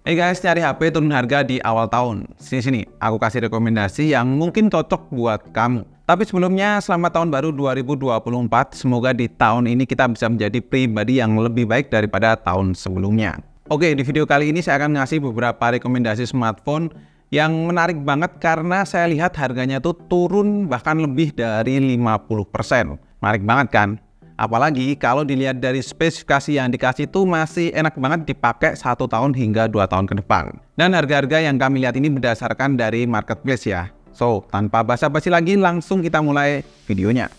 Hey guys, cari HP turun harga di awal tahun. Sini, aku kasih rekomendasi yang mungkin cocok buat kamu. Tapi sebelumnya, selamat tahun baru 2024. Semoga di tahun ini kita bisa menjadi pribadi yang lebih baik daripada tahun sebelumnya. Oke, di video kali ini saya akan ngasih beberapa rekomendasi smartphone yang menarik banget karena saya lihat harganya tuh turun bahkan lebih dari 50%. Menarik banget kan? Apalagi kalau dilihat dari spesifikasi yang dikasih itu masih enak banget dipakai 1 tahun hingga 2 tahun ke depan. Dan harga-harga yang kami lihat ini berdasarkan dari marketplace ya. So, tanpa basa-basi lagi langsung kita mulai videonya.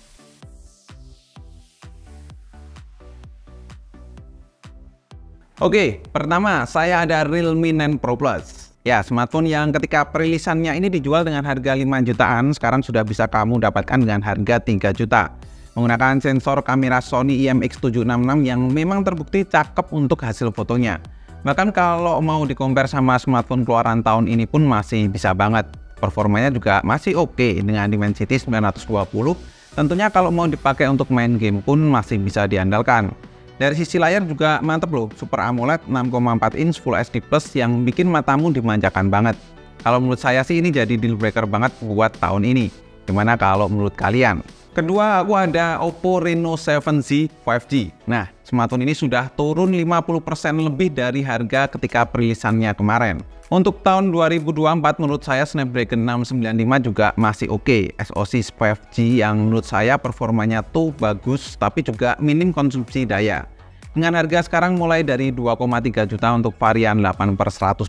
Oke, pertama saya ada Realme 9 Pro Plus. Ya, smartphone yang ketika perilisannya ini dijual dengan harga 5 jutaan, sekarang sudah bisa kamu dapatkan dengan harga 3 juta. Menggunakan sensor kamera Sony IMX766 yang memang terbukti cakep untuk hasil fotonya. Bahkan kalau mau di-compare sama smartphone keluaran tahun ini pun masih bisa banget. Performanya juga masih oke dengan Dimensity 920. Tentunya kalau mau dipakai untuk main game pun masih bisa diandalkan. Dari sisi layar juga mantep loh, Super AMOLED 6,4 inch Full HD Plus yang bikin matamu dimanjakan banget. Kalau menurut saya sih ini jadi deal breaker banget buat tahun ini. Gimana kalau menurut kalian? Kedua, aku ada Oppo Reno 7Z 5G. Nah, smartphone ini sudah turun 50% lebih dari harga ketika perilisannya kemarin. Untuk tahun 2024 menurut saya Snapdragon 695 juga masih oke. SoC 5G yang menurut saya performanya tuh bagus tapi juga minim konsumsi daya. Dengan harga sekarang mulai dari 2,3 juta untuk varian 8/128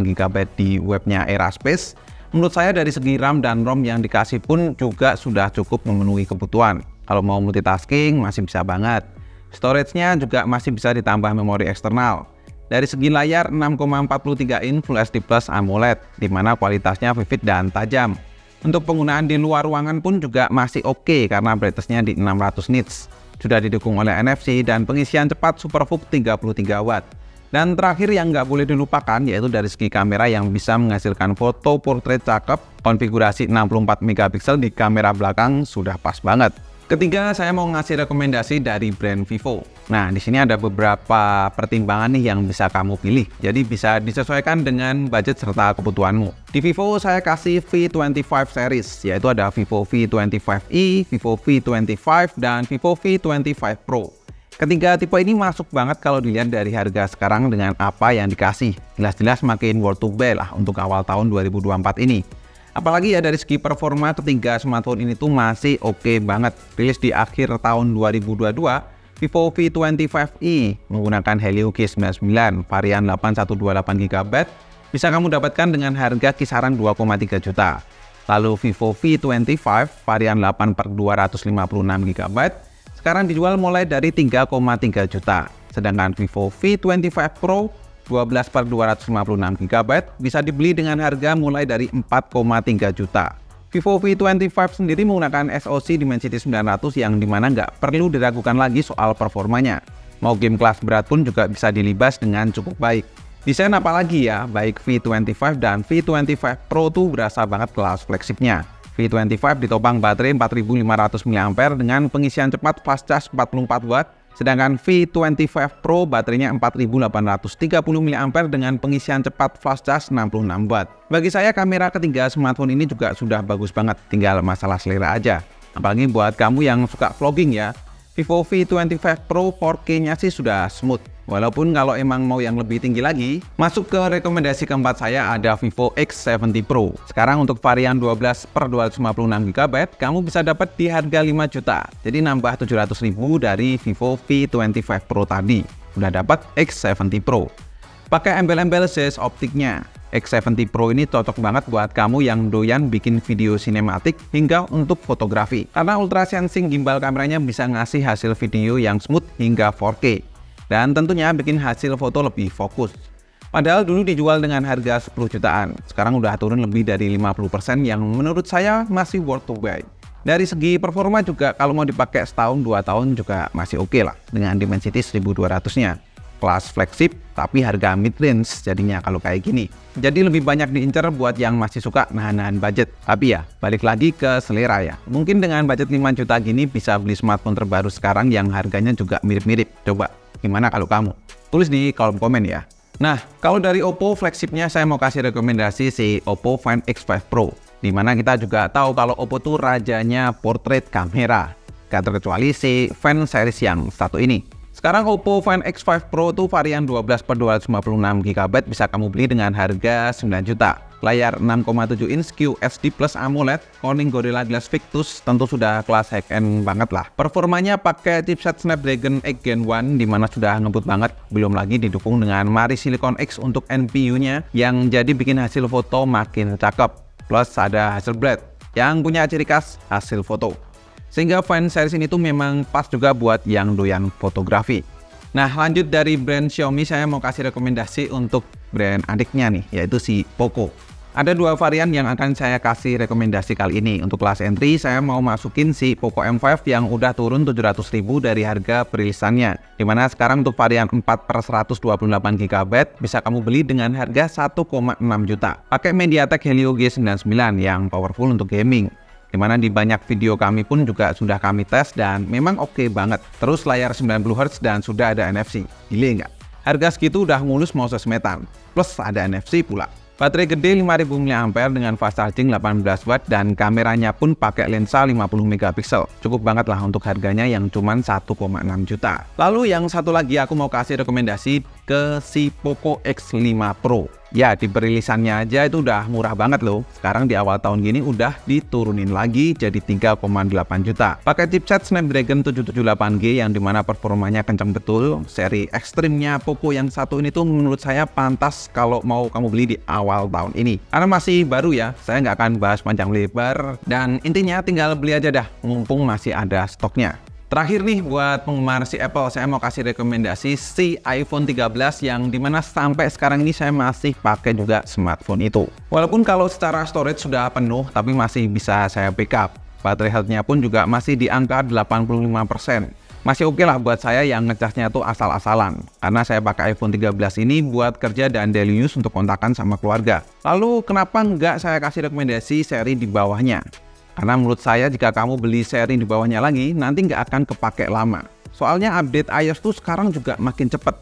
GB di webnya Eraspace. Menurut saya dari segi RAM dan ROM yang dikasih pun juga sudah cukup memenuhi kebutuhan. Kalau mau multitasking masih bisa banget. Storage-nya juga masih bisa ditambah memori eksternal. Dari segi layar 6,43 inch Full HD Plus AMOLED, di mana kualitasnya vivid dan tajam. Untuk penggunaan di luar ruangan pun juga masih oke karena brightness-nya di 600 nits. Sudah didukung oleh NFC dan pengisian cepat SuperVOOC 33 Watt. Dan terakhir yang nggak boleh dilupakan yaitu dari segi kamera yang bisa menghasilkan foto portrait cakep, konfigurasi 64 megapiksel di kamera belakang sudah pas banget. Ketiga, saya mau ngasih rekomendasi dari brand Vivo. Nah, di sini ada beberapa pertimbangan nih yang bisa kamu pilih. Jadi bisa disesuaikan dengan budget serta kebutuhanmu. Di Vivo saya kasih V25 series, yaitu ada Vivo V25e, Vivo V25 dan Vivo V25 Pro. Ketiga tipe ini masuk banget kalau dilihat dari harga sekarang dengan apa yang dikasih. Jelas-jelas makin worth to buy lah untuk awal tahun 2024 ini. Apalagi ya dari segi performa ketiga smartphone ini tuh masih oke banget. Rilis di akhir tahun 2022, Vivo V25e menggunakan Helio G99 varian 8128 GB bisa kamu dapatkan dengan harga kisaran 2,3 juta. Lalu Vivo V25 varian 8/256 GB sekarang dijual mulai dari 3,3 juta. Sedangkan Vivo V25 Pro 12/256 GB bisa dibeli dengan harga mulai dari 4,3 juta. Vivo V25 sendiri menggunakan SoC Dimensity 900 yang dimana nggak perlu diragukan lagi soal performanya. Mau game kelas berat pun juga bisa dilibas dengan cukup baik. Desain apalagi ya, baik V25 dan V25 Pro tuh berasa banget kelas flagshipnya. V25 ditopang baterai 4500 mAh dengan pengisian cepat fast charge 44 Watt, sedangkan V25 Pro baterainya 4830 mAh dengan pengisian cepat fast charge 66 Watt. Bagi saya kamera ketiga smartphone ini juga sudah bagus banget, tinggal masalah selera aja. Apalagi buat kamu yang suka vlogging ya, Vivo V25 Pro 4K-nya sih sudah smooth. Walaupun kalau emang mau yang lebih tinggi lagi, masuk ke rekomendasi keempat saya ada Vivo X70 Pro. Sekarang untuk varian 12/256 GB, kamu bisa dapat di harga 5 juta. Jadi nambah 700.000 dari Vivo V25 Pro tadi. Udah dapat X70 Pro. Pakai embel-embel sales optiknya. X70 Pro ini cocok banget buat kamu yang doyan bikin video sinematik hingga untuk fotografi. Karena ultra sensing gimbal kameranya bisa ngasih hasil video yang smooth hingga 4K. Dan tentunya bikin hasil foto lebih fokus. Padahal dulu dijual dengan harga 10 jutaan. Sekarang udah turun lebih dari 50% yang menurut saya masih worth to buy. Dari segi performa juga kalau mau dipakai setahun 2 tahun juga masih oke lah dengan Dimensity 1200-nya. Kelas flagship tapi harga mid range jadinya kalau kayak gini. Jadi lebih banyak diincar buat yang masih suka nahan-nahan budget. Tapi ya balik lagi ke selera ya. Mungkin dengan budget 5 juta gini bisa beli smartphone terbaru sekarang yang harganya juga mirip-mirip. Coba gimana kalau kamu? Tulis di kolom komen ya. Nah, kalau dari Oppo flagshipnya saya mau kasih rekomendasi si Oppo Find X5 Pro. Dimana kita juga tahu kalau Oppo tuh rajanya portrait kamera. Gak terkecuali si Find series yang satu ini. Sekarang Oppo Find X5 Pro tuh varian 12/256GB bisa kamu beli dengan harga 9 juta. Layar 6,7 inch QHD Plus AMOLED, Corning Gorilla Glass Victus tentu sudah kelas high-end banget lah. Performanya pakai chipset Snapdragon 8 Gen 1 dimana sudah ngebut banget, belum lagi didukung dengan Mari Silicon X untuk NPU-nya yang jadi bikin hasil foto makin cakep. Plus ada Hasselblad yang punya ciri khas hasil foto. Sehingga Find series ini tuh memang pas juga buat yang doyan fotografi. Nah, lanjut dari brand Xiaomi, saya mau kasih rekomendasi untuk brand adiknya nih, yaitu si Poco. Ada dua varian yang akan saya kasih rekomendasi kali ini. Untuk kelas entry, saya mau masukin si Poco M5 yang udah turun 700.000 dari harga perilisannya. Dimana sekarang untuk varian 4/128GB bisa kamu beli dengan harga 1,6 juta. Pakai MediaTek Helio G99 yang powerful untuk gaming. Dimana di banyak video kami pun juga sudah kami tes dan memang oke banget. Terus layar 90Hz dan sudah ada NFC. Gile nggak? Harga segitu udah mulus mau sesmetan. Plus ada NFC pula. Baterai gede 5000 mAh dengan fast charging 18 watt dan kameranya pun pakai lensa 50 megapiksel. Cukup banget lah untuk harganya yang cuma 1,6 juta. Lalu yang satu lagi aku mau kasih rekomendasi ke si Poco X5 Pro. Ya, di perilisannya aja itu udah murah banget loh. Sekarang di awal tahun gini udah diturunin lagi jadi 3,8 juta. Pakai chipset Snapdragon 778G yang dimana performanya kencang betul. Seri ekstrimnya Poco yang satu ini tuh menurut saya pantas kalau mau kamu beli di awal tahun ini. Karena masih baru ya, saya nggak akan bahas panjang lebar. Dan intinya tinggal beli aja dah, mumpung masih ada stoknya. Terakhir nih buat penggemar si Apple, saya mau kasih rekomendasi si iPhone 13 yang dimana sampai sekarang ini saya masih pakai juga smartphone itu. Walaupun kalau secara storage sudah penuh, tapi masih bisa saya backup. Baterai health-nya pun juga masih di angka 85%. Masih oke lah buat saya yang ngecasnya tuh asal-asalan. Karena saya pakai iPhone 13 ini buat kerja dan daily use untuk kontakan sama keluarga. Lalu kenapa nggak saya kasih rekomendasi seri di bawahnya? Karena menurut saya jika kamu beli seri di bawahnya lagi, nanti nggak akan kepake lama. Soalnya update iOS tuh sekarang juga makin cepet.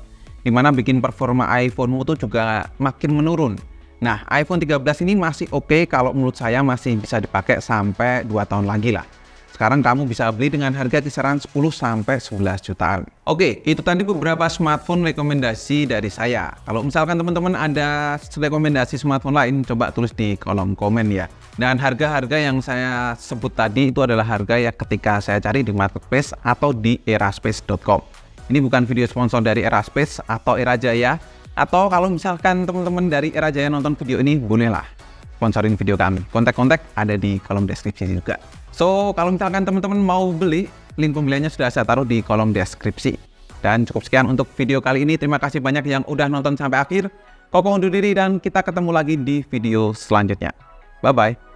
Dimana bikin performa iPhone-mu tuh juga makin menurun. Nah, iPhone 13 ini masih oke kalau menurut saya masih bisa dipakai sampai 2 tahun lagi lah. Sekarang kamu bisa beli dengan harga kisaran 10-11 jutaan. Oke, itu tadi beberapa smartphone rekomendasi dari saya. Kalau misalkan teman-teman ada rekomendasi smartphone lain, coba tulis di kolom komen ya. Dan harga-harga yang saya sebut tadi itu adalah harga yang ketika saya cari di marketplace atau di eraspace.com. Ini bukan video sponsor dari Eraspace atau Erajaya. Atau kalau misalkan teman-teman dari Erajaya nonton video ini, bolehlah sponsorin video kami. Kontak-kontak ada di kolom deskripsi juga. So, kalau misalkan teman-teman mau beli, link pembeliannya sudah saya taruh di kolom deskripsi. Dan cukup sekian untuk video kali ini. Terima kasih banyak yang udah nonton sampai akhir. Koko undur diri dan kita ketemu lagi di video selanjutnya. Bye-bye.